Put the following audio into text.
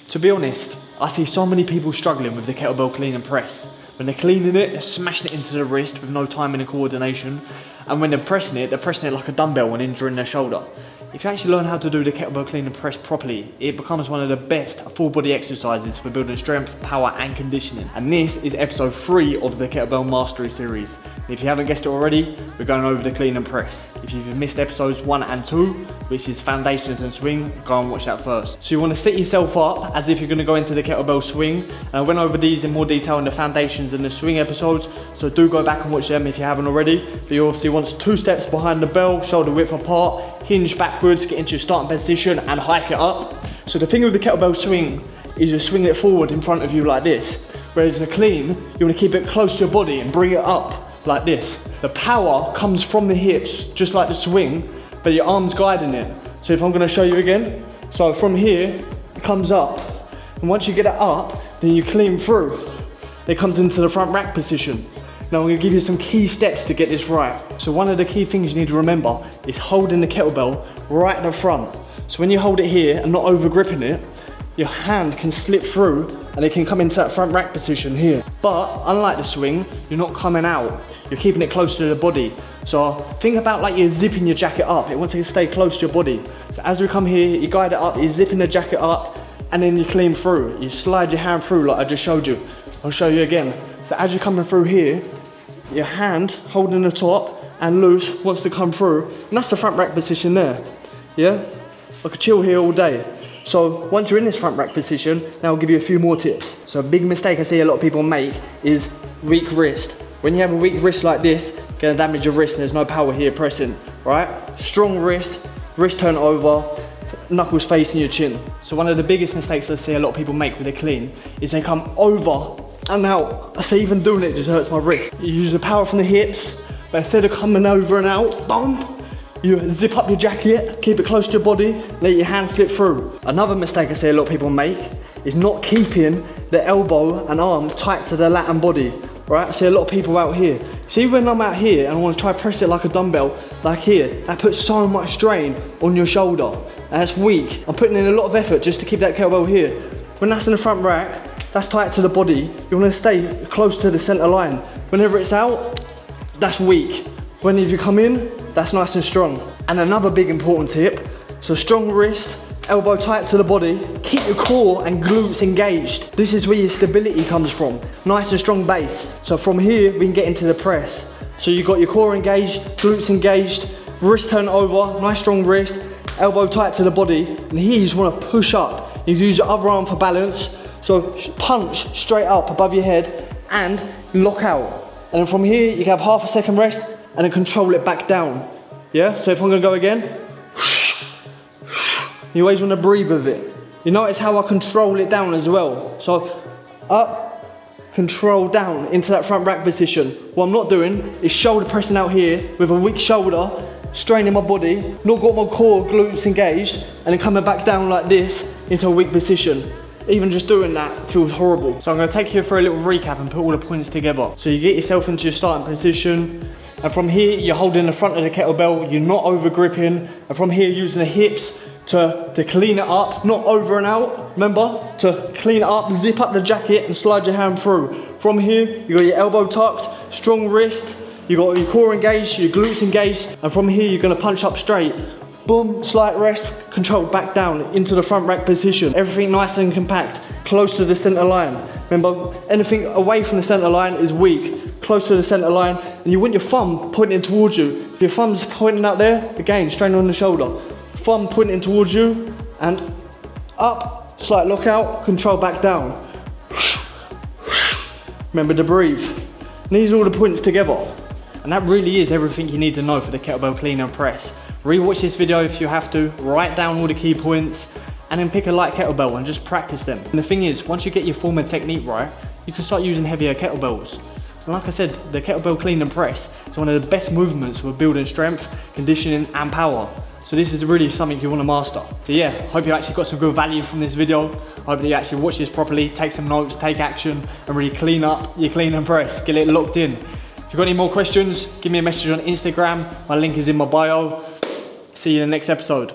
To be honest, I see so many people struggling with the kettlebell clean and press. When they're cleaning it, they're smashing it into the wrist with no timing and coordination. And when they're pressing it like a dumbbell and injuring their shoulder. If you actually learn how to do the kettlebell clean and press properly, it becomes one of the best full body exercises for building strength, power and conditioning. And this is episode 3 of the Kettlebell Mastery series. And if you haven't guessed it already, we're going over the clean and press. If you've missed episodes 1 and 2, which is foundations and swing, go and watch that first. So you want to set yourself up as if you're going to go into the kettlebell swing. And I went over these in more detail in the foundations and the swing episodes, so do go back and watch them if you haven't already. But you obviously want 2 steps behind the bell, shoulder width apart, hinge backwards, get into your starting position and hike it up. So the thing with the kettlebell swing is you swing it forward in front of you like this. Whereas the clean, you want to keep it close to your body and bring it up like this. The power comes from the hips, just like the swing, but your arm's guiding it. So if I'm going to show you again, so from here, it comes up. And once you get it up, then you clean through. It comes into the front rack position. Now I'm going to give you some key steps to get this right. So one of the key things you need to remember is holding the kettlebell right at the front. So when you hold it here and not over gripping it, your hand can slip through and it can come into that front rack position here. But unlike the swing, you're not coming out. You're keeping it close to the body. So think about like you're zipping your jacket up. It wants to stay close to your body. So as we come here, you guide it up, you're zipping the jacket up and then you clean through. You slide your hand through like I just showed you. I'll show you again. So as you're coming through here, your hand holding the top and loose wants to come through, and that's the front rack position there. Yeah, I could chill here all day. So once you're in this front rack position, now I'll give you a few more tips. So a big mistake I see a lot of people make is weak wrist. When you have a weak wrist like this, you're gonna damage your wrist and there's no power here pressing, right? Strong wrist turn over, knuckles facing your chin. So one of the biggest mistakes I see a lot of people make with a clean is they come over and out. I say even doing it just hurts my wrist. You use the power from the hips, but instead of coming over and out, boom, you zip up your jacket, keep it close to your body, let your hand slip through. Another mistake I see a lot of people make is not keeping the elbow and arm tight to the lat and body, right? I see a lot of people out here. See, when I'm out here and I want to try to press it like a dumbbell, like here, that puts so much strain on your shoulder, and that's weak. I'm putting in a lot of effort just to keep that kettlebell here. When that's in the front rack, that's tight to the body, you want to stay close to the center line. Whenever it's out, that's weak. When you come in, that's nice and strong. And another big important tip, so strong wrist, elbow tight to the body, keep your core and glutes engaged. This is where your stability comes from, nice and strong base. So from here, we can get into the press. So you've got your core engaged, glutes engaged, wrist turn over, nice strong wrist, elbow tight to the body, and here you just want to push up. You use your other arm for balance, so punch straight up above your head and lock out. And then from here, you can have half a second rest and then control it back down. Yeah, so if I'm gonna go again, you always wanna breathe with it. You notice how I control it down as well. So up, control down into that front rack position. What I'm not doing is shoulder pressing out here with a weak shoulder, straining my body, not got my core glutes engaged, and then coming back down like this into a weak position. Even just doing that feels horrible. So I'm gonna take you for a little recap and put all the points together. So you get yourself into your starting position, and from here, you're holding the front of the kettlebell, you're not over gripping, and from here, using the hips to clean it up, not over and out, remember? To clean it up, zip up the jacket and slide your hand through. From here, you got your elbow tucked, strong wrist, you got your core engaged, your glutes engaged, and from here, you're gonna punch up straight. Boom, slight rest, control back down into the front rack position. Everything nice and compact, close to the center line. Remember, anything away from the center line is weak, close to the center line, and you want your thumb pointing towards you. If your thumb's pointing out there, again, strain on the shoulder. Thumb pointing towards you, and up, slight lockout, control back down. Remember to breathe. And these are all the points together. And that really is everything you need to know for the kettlebell clean and press. Rewatch this video if you have to, write down all the key points, and then pick a light kettlebell and just practice them. And the thing is, once you get your form and technique right, you can start using heavier kettlebells. And like I said, the kettlebell clean and press is one of the best movements for building strength, conditioning, and power. So this is really something you want to master. So yeah, hope you actually got some good value from this video. Hope that you actually watch this properly, take some notes, take action, and really clean up your clean and press, get it locked in. If you've got any more questions, give me a message on Instagram. My link is in my bio. See you in the next episode.